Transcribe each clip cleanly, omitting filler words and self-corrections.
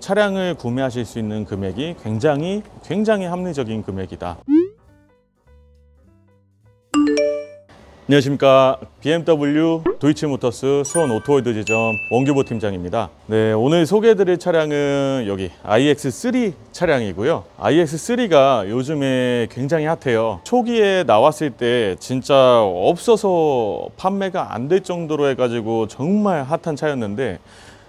차량을 구매하실 수 있는 금액이 굉장히 합리적인 금액이다. 안녕하십니까. BMW 도이치모터스 수원 오토월드 지점 원규보 팀장입니다. 네, 오늘 소개해드릴 차량은 여기 iX3 차량이고요. iX3가 요즘에 굉장히 핫해요. 초기에 나왔을 때 진짜 없어서 판매가 안 될 정도로 해가지고 정말 핫한 차였는데,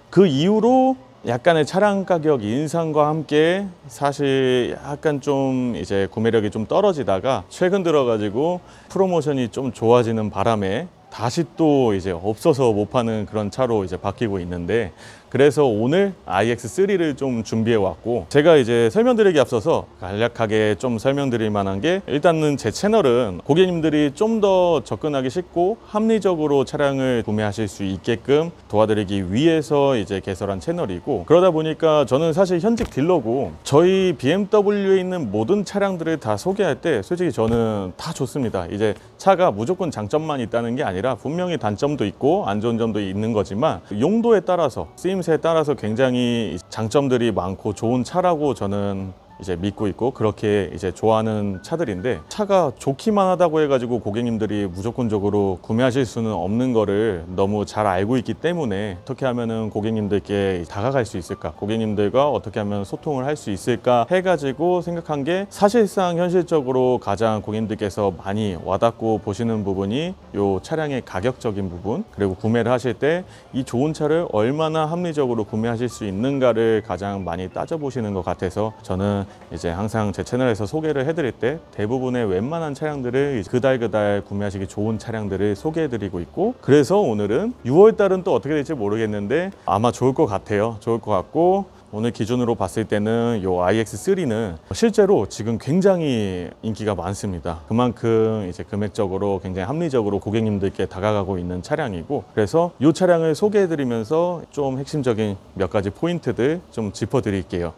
그 이후로 약간의 차량 가격 인상과 함께 사실 약간 좀 이제 구매력이 좀 떨어지다가 최근 들어가지고 프로모션이 좀 좋아지는 바람에 다시 또 이제 없어서 못 파는 그런 차로 이제 바뀌고 있는데, 그래서 오늘 iX3를 좀 준비해 왔고, 제가 이제 설명드리기 앞서서 간략하게 좀 설명드릴 만한 게, 일단은 제 채널은 고객님들이 좀 더 접근하기 쉽고 합리적으로 차량을 구매하실 수 있게끔 도와드리기 위해서 이제 개설한 채널이고, 그러다 보니까 저는 사실 현직 딜러고 저희 BMW에 있는 모든 차량들을 다 소개할 때 솔직히 저는 다 좋습니다. 이제 차가 무조건 장점만 있다는 게 아니라 분명히 단점도 있고 안 좋은 점도 있는 거지만, 용도에 따라서 쓰임새에 따라서 굉장히 장점들이 많고 좋은 차라고 저는 이제 믿고 있고 그렇게 이제 좋아하는 차들인데, 차가 좋기만 하다고 해가지고 고객님들이 무조건적으로 구매하실 수는 없는 거를 너무 잘 알고 있기 때문에, 어떻게 하면은 고객님들께 다가갈 수 있을까, 고객님들과 어떻게 하면 소통을 할 수 있을까 해가지고 생각한 게, 사실상 현실적으로 가장 고객님들께서 많이 와닿고 보시는 부분이 요 차량의 가격적인 부분, 그리고 구매를 하실 때 이 좋은 차를 얼마나 합리적으로 구매하실 수 있는가를 가장 많이 따져보시는 것 같아서, 저는 이제 항상 제 채널에서 소개를 해드릴 때 대부분의 웬만한 차량들을 그달 구매하시기 좋은 차량들을 소개해드리고 있고, 그래서 오늘은 6월달은 또 어떻게 될지 모르겠는데 아마 좋을 것 같아요. 좋을 것 같고, 오늘 기준으로 봤을 때는 요 iX3는 실제로 지금 굉장히 인기가 많습니다. 그만큼 이제 금액적으로 굉장히 합리적으로 고객님들께 다가가고 있는 차량이고, 그래서 이 차량을 소개해드리면서 좀 핵심적인 몇 가지 포인트들 좀 짚어드릴게요.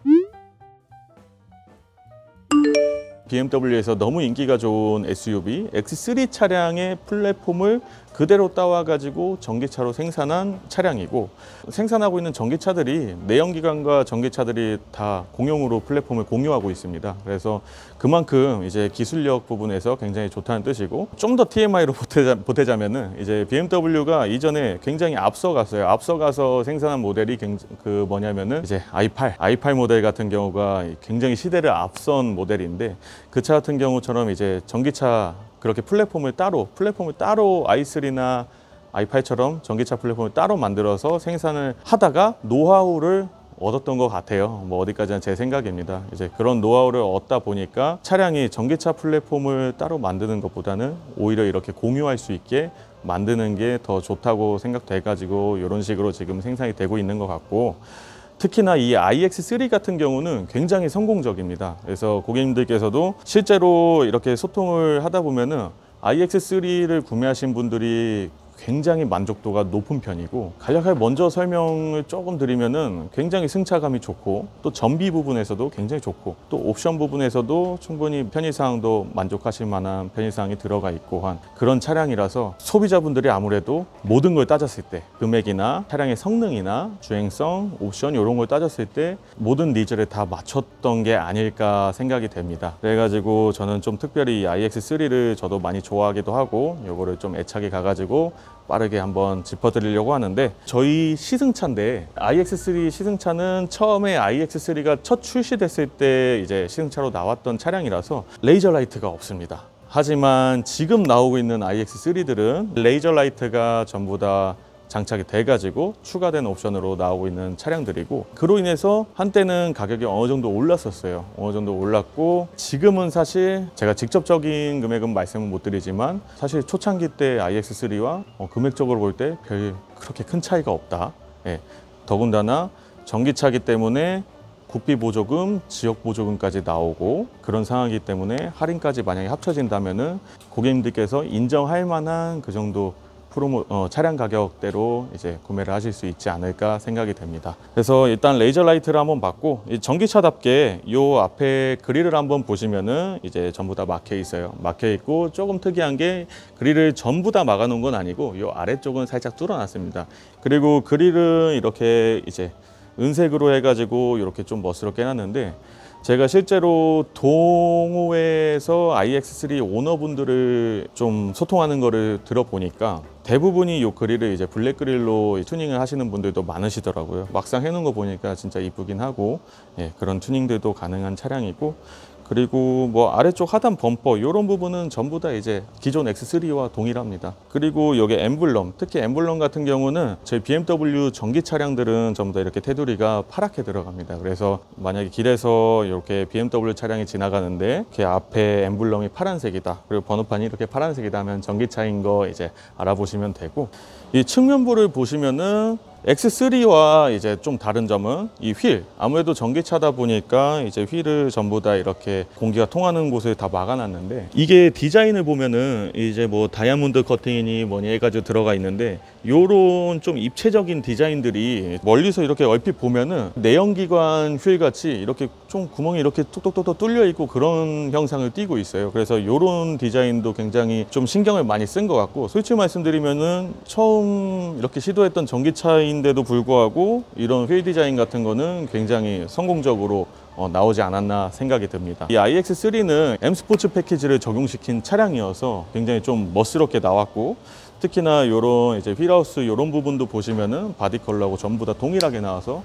BMW에서 너무 인기가 좋은 SUV X3 차량의 플랫폼을 그대로 따와가지고 전기차로 생산한 차량이고, 생산하고 있는 전기차들이 내연기관과 전기차들이 다 공용으로 플랫폼을 공유하고 있습니다. 그래서 그만큼 이제 기술력 부분에서 굉장히 좋다는 뜻이고, 좀 더 TMI로 보태자면은 이제 BMW가 이전에 굉장히 앞서갔어요. 앞서가서 생산한 모델이 뭐냐면은 이제 i8 모델 같은 경우가 굉장히 시대를 앞선 모델인데, 그 차 같은 경우처럼 이제 전기차 그렇게 플랫폼을 따로 i3나 i8처럼 전기차 플랫폼을 따로 만들어서 생산을 하다가 노하우를 얻었던 것 같아요. 뭐 어디까지나 제 생각입니다. 이제 그런 노하우를 얻다 보니까 차량이 전기차 플랫폼을 따로 만드는 것보다는 오히려 이렇게 공유할 수 있게 만드는 게 더 좋다고 생각돼가지고 이런 식으로 지금 생산이 되고 있는 것 같고, 특히나 이 iX3 같은 경우는 굉장히 성공적입니다. 그래서 고객님들께서도 실제로 이렇게 소통을 하다 보면은 iX3를 구매하신 분들이 굉장히 만족도가 높은 편이고, 간략하게 먼저 설명을 조금 드리면은 굉장히 승차감이 좋고, 또 전비 부분에서도 굉장히 좋고, 또 옵션 부분에서도 충분히 편의사항도 만족하실 만한 편의사항이 들어가 있고 한 그런 차량이라서, 소비자분들이 아무래도 모든 걸 따졌을 때 금액이나 차량의 성능이나 주행성, 옵션 이런 걸 따졌을 때 모든 니즈를 다 맞췄던 게 아닐까 생각이 됩니다. 그래가지고 저는 좀 특별히 iX3를 저도 많이 좋아하기도 하고, 요거를 좀 애착이 가가지고 빠르게 한번 짚어드리려고 하는데, 저희 시승차인데 iX3 시승차는 처음에 iX3가 첫 출시됐을 때 이제 시승차로 나왔던 차량이라서 레이저 라이트가 없습니다. 하지만 지금 나오고 있는 iX3들은 레이저 라이트가 전부 다 장착이 돼가지고 추가된 옵션으로 나오고 있는 차량들이고, 그로 인해서 한때는 가격이 어느 정도 올랐었어요. 어느 정도 올랐고, 지금은 사실 제가 직접적인 금액은 말씀은 못 드리지만 사실 초창기 때 iX3와 금액적으로 볼 때 별 그렇게 큰 차이가 없다. 예. 더군다나 전기차기 때문에 국비 보조금, 지역 보조금까지 나오고 그런 상황이기 때문에 할인까지 만약에 합쳐진다면은 고객님들께서 인정할 만한 그 정도 차량 가격대로 이제 구매를 하실 수 있지 않을까 생각이 됩니다. 그래서 일단 레이저 라이트를 한번 봤고, 전기차답게 이 앞에 그릴을 한번 보시면은 이제 전부 다 막혀 있어요. 막혀 있고, 조금 특이한 게 그릴을 전부 다 막아 놓은 건 아니고 이 아래쪽은 살짝 뚫어놨습니다. 그리고 그릴은 이렇게 이제 은색으로 해가지고 이렇게 좀 멋스럽게 해놨는데, 제가 실제로 동호회에서 iX3 오너분들을 좀 소통하는 거를 들어보니까 대부분이 이 그릴을 이제 블랙 그릴로 튜닝을 하시는 분들도 많으시더라고요. 막상 해놓은 거 보니까 진짜 이쁘긴 하고, 예, 그런 튜닝들도 가능한 차량이고, 그리고 뭐 아래쪽 하단 범퍼 이런 부분은 전부 다 이제 기존 X3와 동일합니다. 그리고 여기 엠블럼, 특히 엠블럼 같은 경우는 저희 BMW 전기 차량들은 전부 다 이렇게 테두리가 파랗게 들어갑니다. 그래서 만약에 길에서 이렇게 BMW 차량이 지나가는데 그 앞에 엠블럼이 파란색이다, 그리고 번호판이 이렇게 파란색이다 하면 전기차인 거 이제 알아보시면 되고, 이 측면부를 보시면은 X3와 이제 좀 다른 점은 이 휠, 아무래도 전기차다 보니까 이제 휠을 전부 다 이렇게 공기가 통하는 곳을 다 막아놨는데, 이게 디자인을 보면은 이제 뭐 다이아몬드 커팅이니 뭐니 해가지고 들어가 있는데, 요런 좀 입체적인 디자인들이 멀리서 이렇게 얼핏 보면은 내연기관 휠 같이 이렇게 좀 구멍이 이렇게 톡톡톡톡 뚫려 있고 그런 형상을 띠고 있어요. 그래서 요런 디자인도 굉장히 좀 신경을 많이 쓴 것 같고, 솔직히 말씀드리면은 처음 이렇게 시도했던 전기차인데도 불구하고 이런 휠 디자인 같은 거는 굉장히 성공적으로 나오지 않았나 생각이 듭니다. 이 iX3는 M 스포츠 패키지를 적용시킨 차량이어서 굉장히 좀 멋스럽게 나왔고, 특히나 이런 이제 휠하우스 이런 부분도 보시면은 바디 컬러하고 전부 다 동일하게 나와서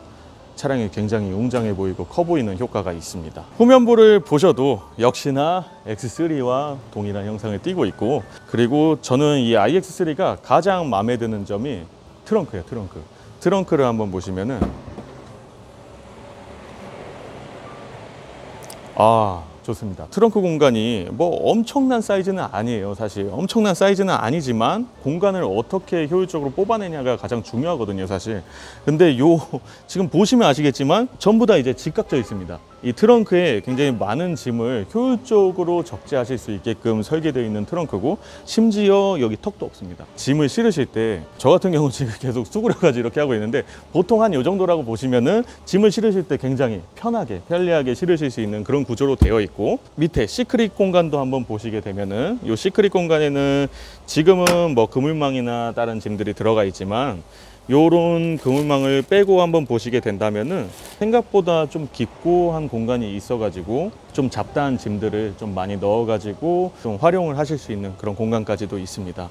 차량이 굉장히 웅장해 보이고 커 보이는 효과가 있습니다. 후면부를 보셔도 역시나 X3와 동일한 형상을 띠고 있고, 그리고 저는 이 iX3가 가장 마음에 드는 점이 트렁크예요. 트렁크를 한번 보시면은, 좋습니다. 트렁크 공간이 뭐 엄청난 사이즈는 아니에요. 사실 엄청난 사이즈는 아니지만 공간을 어떻게 효율적으로 뽑아내냐가 가장 중요하거든요, 사실. 근데 지금 보시면 아시겠지만 전부 다 이제 직각져 있습니다. 이 트렁크에 굉장히 많은 짐을 효율적으로 적재하실 수 있게끔 설계되어 있는 트렁크고, 심지어 여기 턱도 없습니다. 짐을 실으실 때, 저 같은 경우는 지금 계속 수그려가지고 이렇게 하고 있는데, 보통 한 이 정도라고 보시면은 짐을 실으실 때 굉장히 편리하게 실으실 수 있는 그런 구조로 되어 있고, 밑에 시크릿 공간도 한번 보시게 되면은, 이 시크릿 공간에는 지금은 뭐 그물망이나 다른 짐들이 들어가 있지만, 요런 그물망을 빼고 한번 보시게 된다면은 생각보다 좀 깊고 한 공간이 있어가지고 좀 잡다한 짐들을 좀 많이 넣어가지고 좀 활용을 하실 수 있는 그런 공간까지도 있습니다.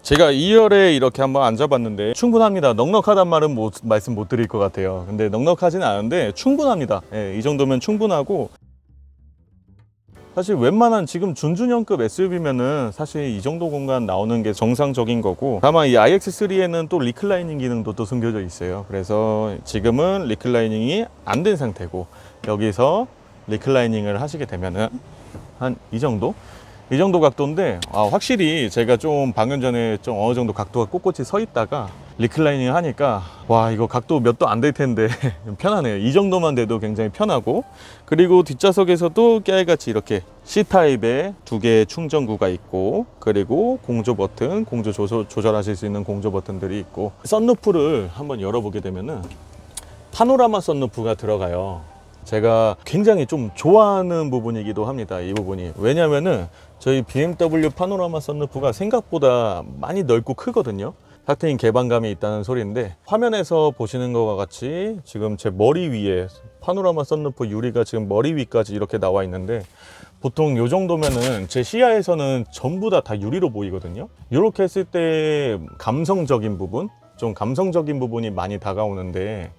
제가 2열에 이렇게 한번 앉아봤는데 충분합니다. 넉넉하단 말은 말씀 못 드릴 것 같아요. 근데 넉넉하지는 않은데 충분합니다. 예, 이 정도면 충분하고, 사실 웬만한 지금 준준형급 SUV면은 사실 이 정도 공간 나오는 게 정상적인 거고, 다만 이 iX3에는 또 리클라이닝 기능도 또 숨겨져 있어요. 그래서 지금은 리클라이닝이 안 된 상태고, 여기서 리클라이닝을 하시게 되면은 한 이 정도 각도인데, 확실히 제가 좀 방금 전에 좀 어느 정도 각도가 꼿꼿이 서 있다가 리클라이닝 하니까 와, 이거 각도 몇 도 안 될 텐데 편하네요. 이 정도만 돼도 굉장히 편하고, 그리고 뒷좌석에서도 깨알같이 이렇게 C타입의 2개의 충전구가 있고, 그리고 공조 버튼, 공조 조절하실 수 있는 공조 버튼들이 있고, 썬루프를 한번 열어보게 되면은 파노라마 썬루프가 들어가요. 제가 굉장히 좀 좋아하는 부분이기도 합니다, 이 부분이. 왜냐면은 저희 BMW 파노라마 썬루프가 생각보다 많이 넓고 크거든요. 탁 트인 개방감이 있다는 소리인데, 화면에서 보시는 것과 같이 지금 제 머리 위에 파노라마 썬루프 유리가 지금 머리 위까지 이렇게 나와 있는데, 보통 요 정도면은 제 시야에서는 전부 다 유리로 보이거든요. 이렇게 했을 때 감성적인 부분이 많이 다가오는데,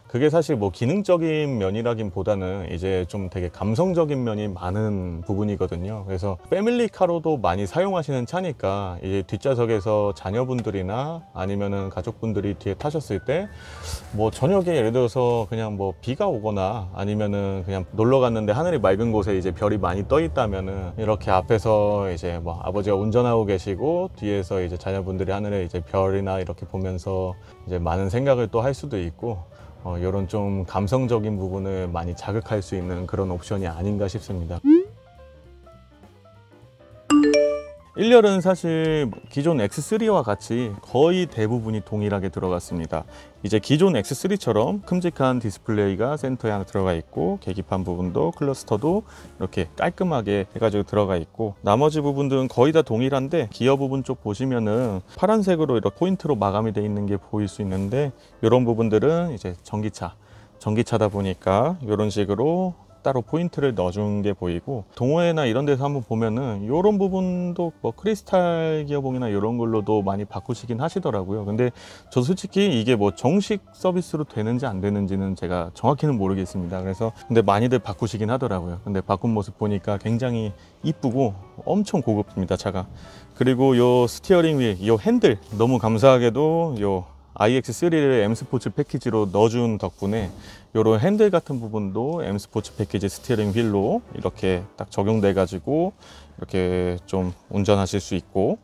그게 사실 뭐 기능적인 면이라기보다는 이제 좀 되게 감성적인 면이 많은 부분이거든요. 그래서 패밀리카로도 많이 사용하시는 차니까, 이제 뒷좌석에서 자녀분들이나 아니면은 가족분들이 뒤에 타셨을 때 뭐 저녁에 예를 들어서 그냥 뭐 비가 오거나 아니면은 그냥 놀러 갔는데 하늘이 맑은 곳에 이제 별이 많이 떠 있다면은, 이렇게 앞에서 이제 뭐 아버지가 운전하고 계시고 뒤에서 이제 자녀분들이 하늘에 이제 별이나 이렇게 보면서 이제 많은 생각을 또 할 수도 있고, 이런 좀 감성적인 부분을 많이 자극할 수 있는 그런 옵션이 아닌가 싶습니다. 1열은 사실 기존 X3와 같이 거의 대부분이 동일하게 들어갔습니다. 이제 기존 X3처럼 큼직한 디스플레이가 센터에 하나 들어가 있고, 계기판 부분도 클러스터도 이렇게 깔끔하게 해가지고 들어가 있고, 나머지 부분들은 거의 다 동일한데 기어 부분 쪽 보시면은 파란색으로 이렇게 포인트로 마감이 되어 있는 게 보일 수 있는데, 이런 부분들은 이제 전기차다 보니까 이런 식으로 따로 포인트를 넣어준 게 보이고, 동호회나 이런 데서 한번 보면은 이런 부분도 뭐 크리스탈 기어봉이나 이런 걸로도 많이 바꾸시긴 하시더라고요. 근데 저 솔직히 이게 뭐 정식 서비스로 되는지 안 되는지는 제가 정확히는 모르겠습니다. 그래서 근데 많이들 바꾸시긴 하더라고요. 근데 바꾼 모습 보니까 굉장히 이쁘고 엄청 고급집니다, 차가. 그리고 요 스티어링 휠, 요 핸들 너무 감사하게도 요 iX3를 M 스포츠 패키지로 넣어준 덕분에 이런 핸들 같은 부분도 M 스포츠 패키지 스티어링 휠로 이렇게 딱 적용돼 가지고 이렇게 좀 운전하실 수 있고,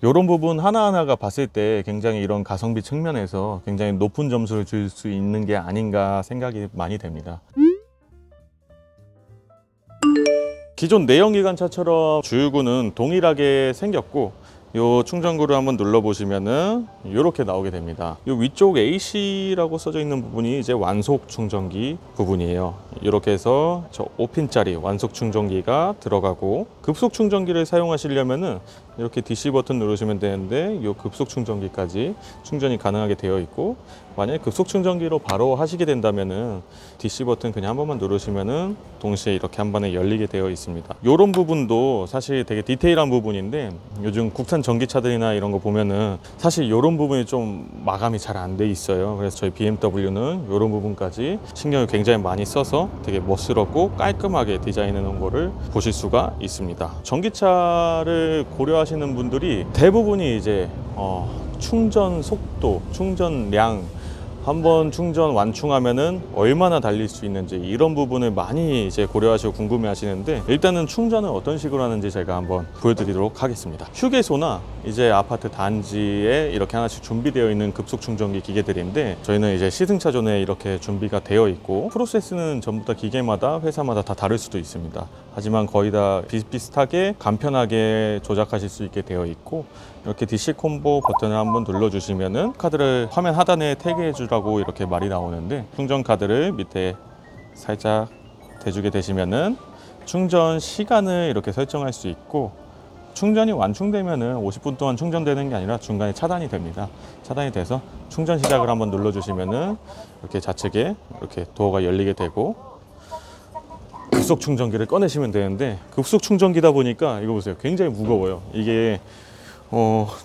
이런 부분 하나하나가 봤을 때 굉장히 이런 가성비 측면에서 굉장히 높은 점수를 줄 수 있는 게 아닌가 생각이 많이 됩니다. 기존 내연기관차처럼 주유구는 동일하게 생겼고, 요 충전구를 한번 눌러 보시면은 이렇게 나오게 됩니다. 요 위쪽 AC라고 써져 있는 부분이 이제 완속 충전기 부분이에요. 이렇게 해서 저 5핀짜리 완속 충전기가 들어가고, 급속 충전기를 사용하시려면은 이렇게 DC 버튼 누르시면 되는데, 요 급속 충전기까지 충전이 가능하게 되어 있고, 만약에 급속 충전기로 바로 하시게 된다면은 DC 버튼 그냥 한 번만 누르시면은 동시에 이렇게 한 번에 열리게 되어 있습니다. 이런 부분도 사실 되게 디테일한 부분인데, 요즘 국산 전기차들이나 이런 거 보면은 사실 이런 부분이 좀 마감이 잘 안 돼 있어요. 그래서 저희 BMW는 이런 부분까지 신경을 굉장히 많이 써서 되게 멋스럽고 깔끔하게 디자인해 놓은 거를 보실 수가 있습니다. 전기차를 고려하시는 분들이 대부분이 이제 충전 속도, 충전량, 한번 충전 완충하면은 얼마나 달릴 수 있는지 이런 부분을 많이 이제 고려하시고 궁금해 하시는데, 일단은 충전을 어떤 식으로 하는지 제가 한번 보여드리도록 하겠습니다. 휴게소나 이제 아파트 단지에 이렇게 하나씩 준비되어 있는 급속 충전기 기계들인데, 저희는 이제 시승차존에 이렇게 준비가 되어 있고, 프로세스는 전부 다 기계마다 회사마다 다 다를 수도 있습니다. 하지만 거의 다 비슷비슷하게 간편하게 조작하실 수 있게 되어 있고, 이렇게 DC 콤보 버튼을 한번 눌러주시면은 카드를 화면 하단에 태그해 주라고 이렇게 말이 나오는데, 충전 카드를 밑에 살짝 대주게 되시면은 충전 시간을 이렇게 설정할 수 있고, 충전이 완충되면은 50분 동안 충전되는 게 아니라 중간에 차단이 됩니다. 차단이 돼서 충전 시작을 한번 눌러주시면은 이렇게 좌측에 이렇게 도어가 열리게 되고, 급속 충전기를 꺼내시면 되는데, 급속 충전기다 보니까 이거 보세요, 굉장히 무거워요. 이게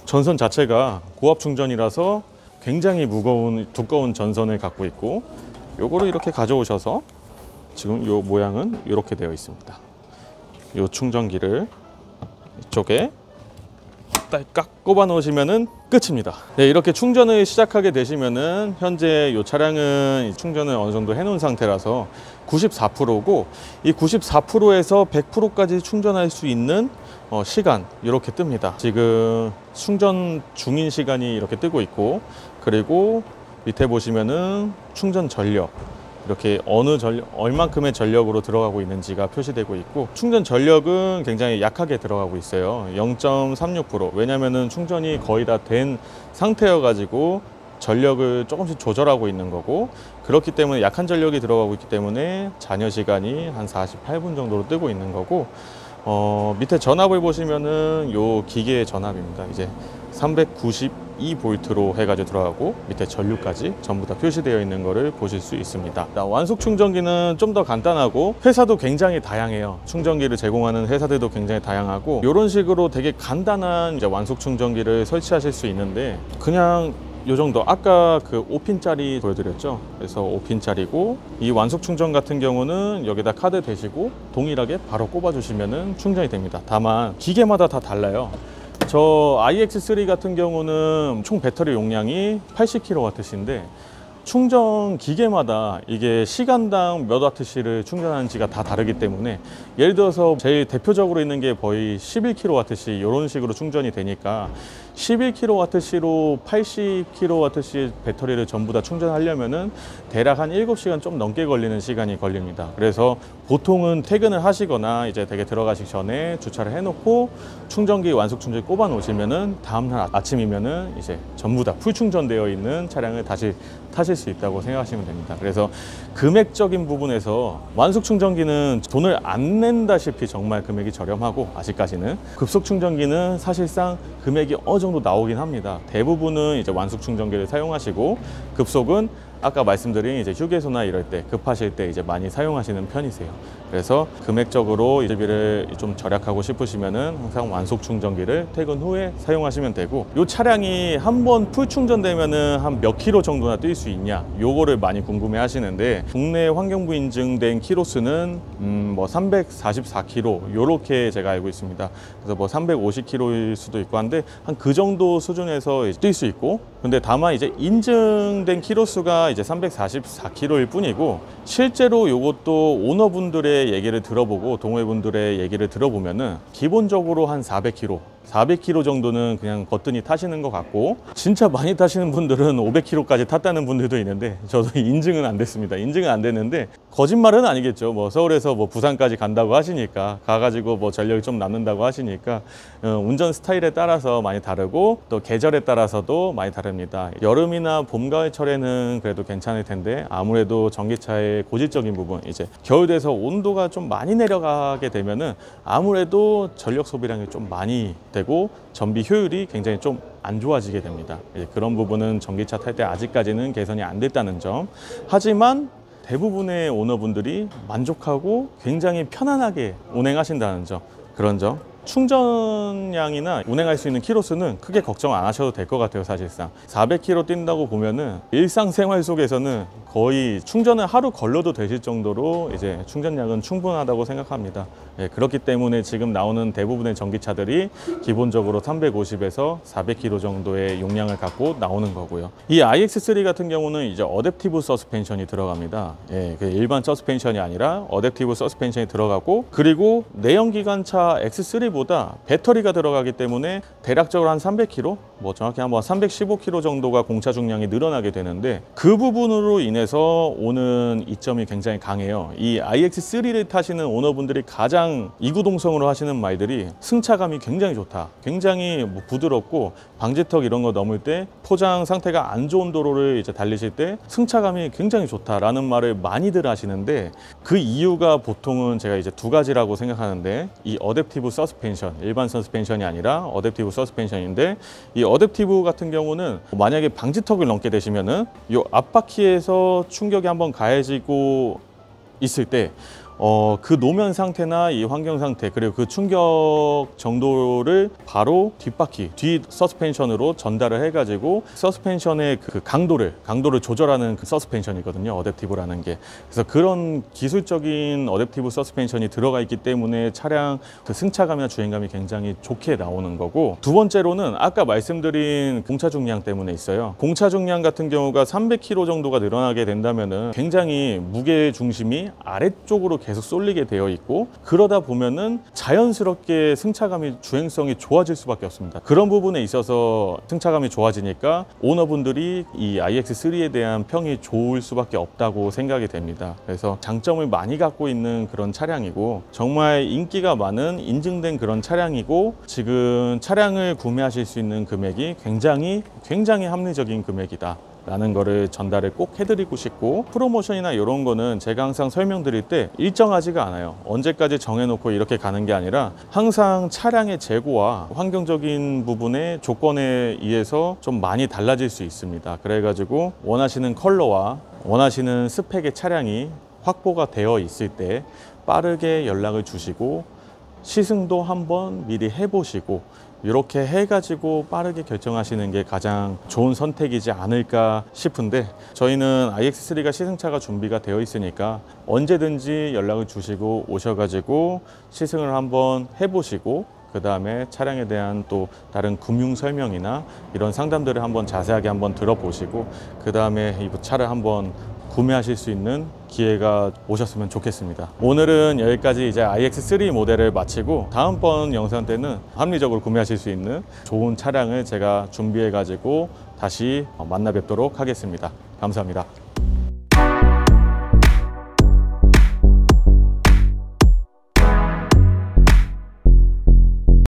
전선 자체가 고압 충전이라서 굉장히 두꺼운 전선을 갖고 있고, 요거를 이렇게 가져오셔서 지금 요 모양은 이렇게 되어 있습니다. 요 충전기를 이쪽에 딸깍 꼽아 놓으시면은 끝입니다. 네, 이렇게 충전을 시작하게 되시면은 현재 이 차량은 충전을 어느 정도 해놓은 상태라서 94%고, 이 94%에서 100%까지 충전할 수 있는 시간 이렇게 뜹니다. 지금 충전 중인 시간이 이렇게 뜨고 있고, 그리고 밑에 보시면은 충전 전력, 이렇게 얼만큼의 전력으로 들어가고 있는지가 표시되고 있고, 충전 전력은 굉장히 약하게 들어가고 있어요. 0.36%. 왜냐면은 충전이 거의 다 된 상태여 가지고 전력을 조금씩 조절하고 있는 거고, 그렇기 때문에 약한 전력이 들어가고 있기 때문에 잔여 시간이 한 48분 정도로 뜨고 있는 거고, 밑에 전압을 보시면은 요 기계의 전압입니다. 이제 392V로 해가지고 들어가고, 밑에 전류까지 전부 다 표시되어 있는 거를 보실 수 있습니다. 완속 충전기는 좀 더 간단하고, 회사도 굉장히 다양해요. 충전기를 제공하는 회사들도 굉장히 다양하고, 이런 식으로 되게 간단한 이제 완속 충전기를 설치하실 수 있는데, 그냥 요 정도, 아까 그 5핀짜리 보여드렸죠. 그래서 5핀짜리고, 이 완속 충전 같은 경우는 여기다 카드 대시고 동일하게 바로 꼽아 주시면은 충전이 됩니다. 다만 기계마다 다 달라요. 저 iX3 같은 경우는 총 배터리 용량이 80kW인데, 충전 기계마다 이게 시간당 몇 와트시를 충전하는지가 다 다르기 때문에, 예를 들어서 제일 대표적으로 있는 게 거의 11kW시 이런 식으로 충전이 되니까, 11kWh로 80kWh 배터리를 전부 다 충전하려면은 대략 한 7시간 좀 넘게 걸리는 시간이 걸립니다. 그래서 보통은 퇴근을 하시거나 이제 댁에 들어가시기 전에 주차를 해놓고 충전기 완속 충전기 꼽아 놓으시면은 다음날 아침이면은 이제 전부 다 풀 충전되어 있는 차량을 다시 타실 수 있다고 생각하시면 됩니다. 그래서 금액적인 부분에서 완속 충전기는 돈을 안 낸다시피 정말 금액이 저렴하고, 아직까지는 급속 충전기는 사실상 금액이 어느 정도 나오긴 합니다. 대부분은 이제 완속 충전기를 사용하시고, 급속은 아까 말씀드린 이제 휴게소나 이럴 때 급하실 때 이제 많이 사용하시는 편이세요. 그래서 금액적으로 유지비를 좀 절약하고 싶으시면은 항상 완속 충전기를 퇴근 후에 사용하시면 되고, 이 차량이 한번 풀 충전되면은 한 몇 킬로 정도나 뛸 수 있냐, 요거를 많이 궁금해 하시는데, 국내 환경부 인증된 키로수는 뭐 344km 요렇게 제가 알고 있습니다. 그래서 뭐 350km일 수도 있고 한데, 한 그 정도 수준에서 뛸 수 있고, 근데 다만 이제 인증된 키로수가 이제 344km일 뿐이고, 실제로 이것도 오너분들의 얘기를 들어보고 동호회분들의 얘기를 들어보면은 기본적으로 한 400km 정도는 그냥 거뜬히 타시는 것 같고, 진짜 많이 타시는 분들은 500km까지 탔다는 분들도 있는데, 저도 인증은 안 됐습니다. 인증은 안 됐는데, 거짓말은 아니겠죠. 뭐 서울에서 뭐 부산까지 간다고 하시니까, 가가지고 뭐 전력이 좀 남는다고 하시니까 운전 스타일에 따라서 많이 다르고, 또 계절에 따라서도 많이 다릅니다. 여름이나 봄, 가을철에는 그래도 괜찮을 텐데, 아무래도 전기차의 고질적인 부분, 이제 겨울 돼서 온도가 좀 많이 내려가게 되면은 아무래도 전력 소비량이 좀 많이 되고 전비 효율이 굉장히 좀 안 좋아지게 됩니다. 그런 부분은 전기차 탈 때 아직까지는 개선이 안 됐다는 점. 하지만 대부분의 오너분들이 만족하고 굉장히 편안하게 운행하신다는 점, 그런 점. 충전량이나 운행할 수 있는 키로수는 크게 걱정 안 하셔도 될 것 같아요. 사실상 400km 뛴다고 보면은 일상생활 속에서는 거의 충전을 하루 걸러도 되실 정도로 이제 충전량은 충분하다고 생각합니다. 그렇기 때문에 지금 나오는 대부분의 전기차들이 기본적으로 350에서 400km 정도의 용량을 갖고 나오는 거고요. 이 iX3 같은 경우는 이제 어댑티브 서스펜션이 들어갑니다. 일반 서스펜션이 아니라 어댑티브 서스펜션이 들어가고, 그리고 내연기관차 X3보다 배터리가 들어가기 때문에 대략적으로 한 300km, 뭐 정확히 한 315km 정도가 공차 중량이 늘어나게 되는데, 그 부분으로 인해서 오는 이점이 굉장히 강해요. 이 iX3를 타시는 오너분들이 가장 이구동성으로 하시는 말들이, 승차감이 굉장히 좋다, 굉장히 뭐 부드럽고 방지턱 이런 거 넘을 때, 포장 상태가 안 좋은 도로를 이제 달리실 때 승차감이 굉장히 좋다라는 말을 많이들 하시는데, 그 이유가 보통은 제가 이제 두 가지라고 생각하는데, 이 어댑티브 서스펜션, 일반 서스펜션이 아니라 어댑티브 서스펜션인데, 이 어댑티브 같은 경우는 만약에 방지턱을 넘게 되시면은 이 앞바퀴에서 충격이 한번 가해지고 있을 때 그 노면 상태나 이 환경 상태, 그리고 그 충격 정도를 바로 뒷바퀴, 뒤 서스펜션으로 전달을 해가지고 서스펜션의 그 강도를 조절하는 그 서스펜션이거든요, 어댑티브라는 게. 그래서 그런 기술적인 어댑티브 서스펜션이 들어가 있기 때문에 차량 그 승차감이나 주행감이 굉장히 좋게 나오는 거고, 두 번째로는 아까 말씀드린 공차 중량 때문에 있어요. 공차 중량 같은 경우가 300kg 정도가 늘어나게 된다면은 굉장히 무게 중심이 아래쪽으로 계속 쏠리게 되어 있고, 그러다 보면은 자연스럽게 승차감이, 주행성이 좋아질 수밖에 없습니다. 그런 부분에 있어서 승차감이 좋아지니까 오너분들이 이 iX3에 대한 평이 좋을 수밖에 없다고 생각이 됩니다. 그래서 장점을 많이 갖고 있는 그런 차량이고, 정말 인기가 많은 인증된 그런 차량이고, 지금 차량을 구매하실 수 있는 금액이 굉장히 합리적인 금액이다 라는 거를 전달을 꼭 해드리고 싶고, 프로모션이나 이런 거는 제가 항상 설명드릴 때 일정하지가 않아요. 언제까지 정해놓고 이렇게 가는 게 아니라, 항상 차량의 재고와 환경적인 부분의 조건에 의해서 좀 많이 달라질 수 있습니다. 그래가지고 원하시는 컬러와 원하시는 스펙의 차량이 확보가 되어 있을 때 빠르게 연락을 주시고, 시승도 한번 미리 해보시고, 이렇게 해가지고 빠르게 결정하시는 게 가장 좋은 선택이지 않을까 싶은데, 저희는 iX3가 시승차가 준비가 되어 있으니까 언제든지 연락을 주시고 오셔가지고 시승을 한번 해보시고, 그 다음에 차량에 대한 또 다른 금융 설명이나 이런 상담들을 한번 자세하게 한번 들어보시고, 그 다음에 이 차를 한번 구매하실 수 있는 기회가 오셨으면 좋겠습니다. 오늘은 여기까지 이제 iX3 모델을 마치고 다음번 영상 때는 합리적으로 구매하실 수 있는 좋은 차량을 제가 준비해 가지고 다시 만나 뵙도록 하겠습니다. 감사합니다.